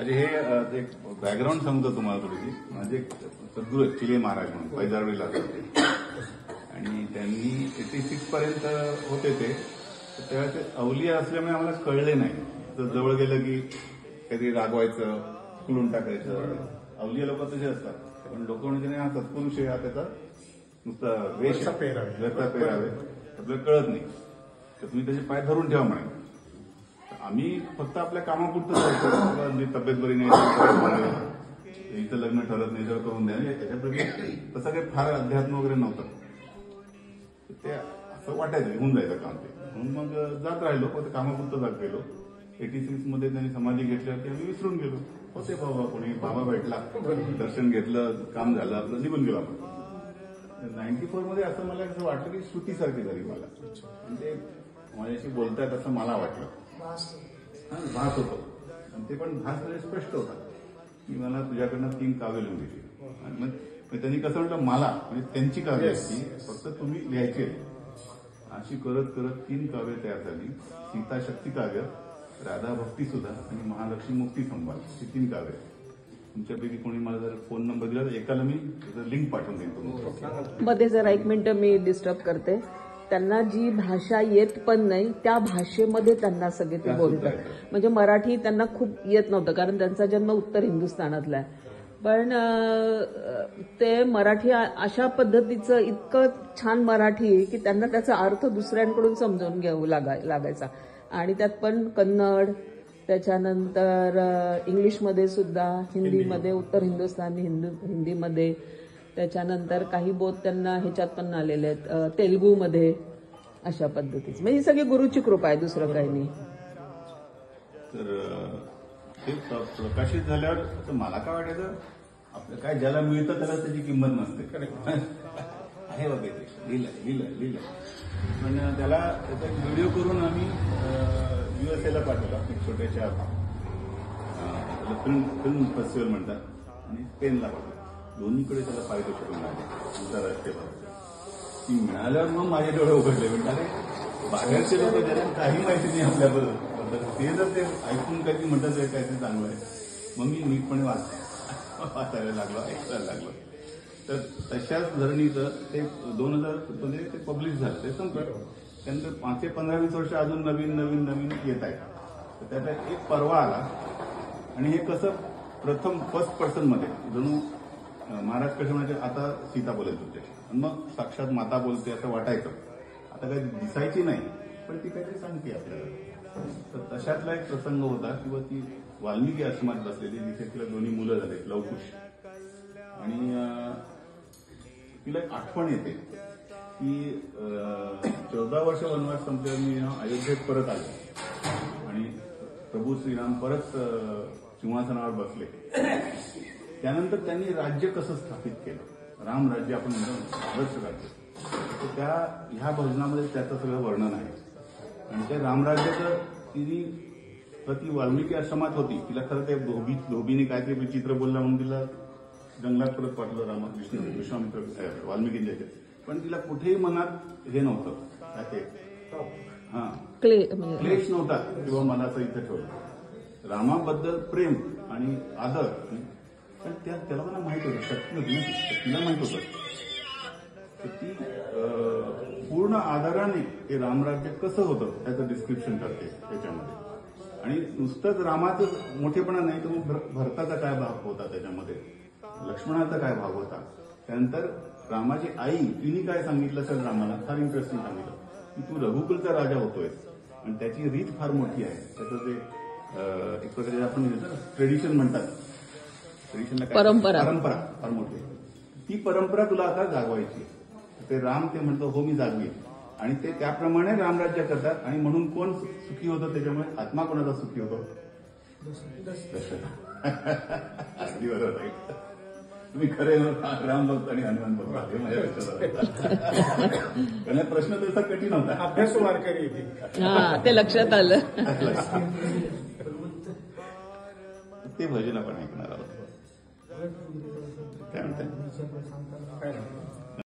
म्हणजे हे एक बॅकग्राऊंड सांगतो तुम्हाला थोडीशी. म्हणजे सद्गुरू चिले महाराज म्हणून पैजारडीला होते आणि त्यांनी 86 पर्यंत होते ते. तेव्हा ते अवलिया असल्यामुळे आम्हाला कळले नाही. तर जवळ गेलं की काहीतरी रागवायचं, खुलून टाकायचं. अवलिया लोक तसे असतात. पण लोक म्हणजे हा सत्पुरुष आहे, हा त्याचा नुसता वेश पेरावे आपल्याला कळत नाही. तर तुम्ही त्याचे पाय धरून ठेवा म्हणे. आम्ही फक्त आपल्या कामापुरतं जायचं. म्हणजे तब्येत बरी नाही, इथं लग्न ठरत नाही तर करून द्या. त्याच्याप्रती तसं काही फार अध्यात्म वगैरे नव्हतं. ते असं वाटायचं होऊन जायचं काम ते. म्हणून मग जात राहिलो. फक्त कामापुरतं जात गेलो. 86 मध्ये त्यांनी समाधी घेतल्यावरती आम्ही विसरून गेलो. होते बाबा, कोणी बाबा भेटला, दर्शन घेतलं, काम झालं आपलं, निघून गेलो आपण. 94 मध्ये असं मला असं वाटलं की श्रुतीसारखी झाली मला. म्हणजे माझ्याशी बोलतायत असं मला वाटलं. भास होतो. आणि ते पण भास म्हणजे स्पष्ट होता की मला तुझ्याकडनं 3 काव्य लिहून दिली. आणि मग त्यांनी कसं म्हटलं मला, म्हणजे त्यांची काव्य असती, फक्त तुम्ही लिहायची. अशी करत करत 3 काव्य तयार झाली. सीता शक्ती काव्य, राधा भक्ती सुद्धा आणि महालक्ष्मी मुक्ती संवाद, ही 3 काव्य. तुमच्यापैकी कोणी मला जर फोन नंबर दिला तर एकाला मी लिंक पाठवून देईन तुम्हाला. मध्ये जरा 1 मिनिट मी डिस्टर्ब करते. त्यांना जी भाषा येत पण नाही त्या भाषेमध्ये त्यांना सगळे ते बोलतात. म्हणजे मराठी त्यांना खूप येत नव्हतं, कारण त्यांचा जन्म उत्तर हिंदुस्थानातला आहे. पण ते मराठी अशा पद्धतीचं इतकं छान मराठी की त्यांना त्याचा अर्थ दुसऱ्यांकडून समजावून घेऊ लागायचा. आणि त्यात पण कन्नड, त्याच्यानंतर इंग्लिशमध्ये सुद्धा, हिंदीमध्ये, उत्तर हिंदुस्थानी हिंदीमध्ये, त्याच्यानंतर काही बोध त्यांना ह्याच्यात पण आलेले आहेत, तेलुगूमध्ये, अशा पद्धतीचं. म्हणजे ही सगळी गुरुची कृपा आहे, दुसरं काही नाही. तर ते प्रकाशित झाल्यावर मला काय वाटायचं, आपलं काय ज्याला मिळतं त्याला त्याची किंमत नसते. आहे वगैरे लिहिलं पण त्याला त्याचा व्हिडिओ करून आम्ही USA ला पाठवला. एक छोट्याशा फिल्म फेस्टिवल म्हणतात आणि स्पेनला पाठवलं. दोन्हीकडे त्याला पारितोषिक मिळाले, आंतरराष्ट्रीय पारितोषिक. ती मिळाल्यावर मग माझे डोळे उघडले. म्हणजे बाहेरचे लोक ज्यांना काही माहिती नाही आपल्याबद्दल, ते जर ते ऐकून काहीतरी म्हणतात काहीतरी चांगलं आहे, मग मी नीटपणे वाचायला लागलो, ऐकायला लागलो. तर तशाच धरणीचं ते 2000 मध्ये ते पब्लिश झालं. ते संपलं. त्यानंतर 15-20 वर्ष अजून नवीन येत आहेत. तर त्यात एक परवा आला आणि हे कसं प्रथम फर्स्ट पर्सन मध्ये जणू महाराज कसे म्हणजे आता सीता बोलत होते आणि मग साक्षात माता बोलते असं वाटायचं. आता काही दिसायची नाही पण ती काहीतरी सांगते आपल्याला. तर तशातला एक प्रसंग होता किंवा ती वाल्मिकी आश्रमात बसलेली, जिथे तिला 2 मुलं झाले, लवकुश. आणि तिला एक आठवण येते की 14 वर्ष वनवास संपल्यावर मी अयोध्येत परत आलो आणि प्रभू श्रीराम परत सिंहासनावर बसले. त्यानंतर त्यांनी राज्य कसं स्थापित केलं, राम राज्य आपण म्हणतो, आदर्श राज्य. तर ह्या भजनामध्ये त्याचं सगळं वर्णन आहे. आणि त्या रामराज्याचं ती वाल्मिकी आश्रमात होती. तिला खरं ते धोबीने काहीतरी विचित्र बोलला म्हणून तिला जंगलात परत पाठवलं रामकृष्ण विश्वामित्र वाल्मिकींच्या. पण तिला कुठेही मनात हे नव्हतं, ते क्लेश नव्हता किंवा मनाचं इथं ठेवलं. रामाबद्दल प्रेम आणि आदर. पण त्याला मला माहित होतं, शक्ती होती ना, तिला माहित होतं. तर ती पूर्ण आदराने ते रामराज्य कसं होतं त्याचं डिस्क्रिप्शन करते त्याच्यामध्ये. आणि नुसतंच रामाचं मोठेपणा नाही तर मग भरताचा काय भाग होता त्याच्यामध्ये, लक्ष्मणाचा काय भाग होता. त्यानंतर रामाची आई तिने काय सांगितलं असेल रामाला, फार इंटरेस्टिंग सांगितलं की तू रघुकुलचा राजा होतोयस आणि त्याची रीत फार मोठी आहे. त्याचं ते एक प्रकारे आपण ट्रेडिशन म्हणतात, ट्रेडिशनला परंपरा फार मोठी आहे. ती परंपरा तुला आता जागवायची. ते राम ते म्हणतो हो मी जागवी. आणि ते त्याप्रमाणे रामराज्य करतात. आणि म्हणून कोण सुखी होतं, त्याच्यामुळे आत्मा कोणाचा सुखी होतो, दशरथ. अगदी बरोबर आहे. तुम्ही खरे राम भक्त आणि हनुमान भक्त, हे माझ्या लक्षात आलं. प्रश्न तसा कठीण होता, अभ्यास वारकरी ते लक्षात आलं. ते भजन आपण ऐकणार आहोत. काय म्हणतात.